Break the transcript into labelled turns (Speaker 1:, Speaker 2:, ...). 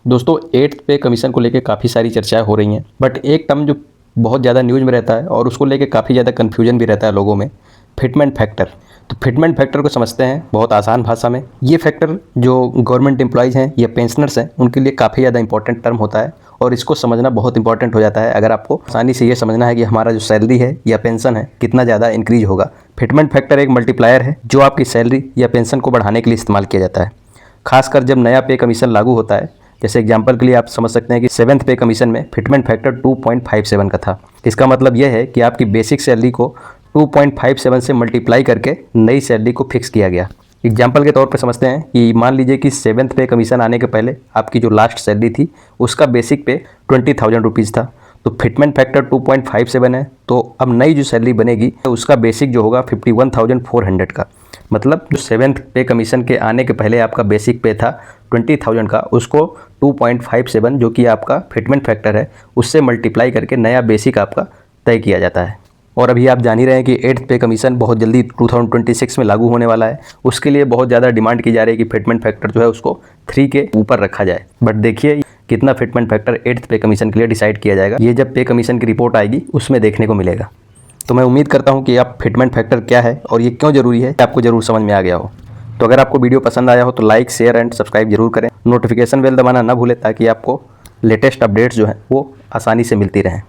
Speaker 1: दोस्तों 8th पे commission को लेके काफ़ी सारी चर्चाएं हो रही हैं, बट एक टर्म जो बहुत ज़्यादा न्यूज़ में रहता है और उसको लेके काफ़ी ज़्यादा कन्फ्यूजन भी रहता है लोगों में, फिटमेंट फैक्टर। तो फिटमेंट फैक्टर को समझते हैं बहुत आसान भाषा में। ये फैक्टर जो गवर्नमेंट एम्प्लॉयज़ हैं या पेंशनर्स हैं उनके लिए काफ़ी ज़्यादा इंपॉर्टेंट टर्म होता है और इसको समझना बहुत इंपॉर्टेंट हो जाता है अगर आपको आसानी से ये समझना है कि हमारा जो सैलरी है या पेंशन है कितना ज़्यादा इंक्रीज होगा। फिटमेंट फैक्टर एक मल्टीप्लायर है जो आपकी सैलरी या पेंशन को बढ़ाने के लिए इस्तेमाल किया जाता है, खासकर जब नया पे कमीशन लागू होता है। जैसे एग्जांपल के लिए आप समझ सकते हैं कि 7th पे कमीशन में फिटमेंट फैक्टर 2.57 का था। इसका मतलब यह है कि आपकी बेसिक सैलरी को 2.57 से मल्टीप्लाई करके नई सैलरी को फिक्स किया गया। एग्जांपल के तौर पे समझते हैं कि मान लीजिए कि 7th पे कमीशन आने के पहले आपकी जो लास्ट सैलरी थी उसका बेसिक पे 20,000 रुपीज़ था, तो फिटमेंट फैक्टर 2.57 है, तो अब नई जो सैलरी बनेगी तो उसका बेसिक जो होगा 51,400 का। मतलब जो 7th पे कमीशन के आने के पहले आपका बेसिक पे था 20,000 का, उसको 2.57 जो कि आपका फिटमेंट फैक्टर है उससे मल्टीप्लाई करके नया बेसिक आपका तय किया जाता है। और अभी आप जान ही रहे हैं कि 8th पे कमीशन बहुत जल्दी 2026 में लागू होने वाला है। उसके लिए बहुत ज़्यादा डिमांड की जा रही है कि फिटमेंट फैक्टर जो है उसको 3 के ऊपर रखा जाए। बट देखिए कितना फिटमेंट फैक्टर 8th पे कमीशन के लिए डिसाइड किया जाएगा, ये जब पे कमीशन की रिपोर्ट आएगी उसमें देखने को मिलेगा। तो मैं उम्मीद करता हूँ कि आप फिटमेंट फैक्टर क्या है और ये क्यों ज़रूरी है आपको ज़रूर समझ में आ गया हो। तो अगर आपको वीडियो पसंद आया हो तो लाइक, शेयर एंड सब्सक्राइब जरूर करें। नोटिफिकेशन बेल दबाना ना भूलें ताकि आपको लेटेस्ट अपडेट्स जो हैं वो आसानी से मिलती रहें।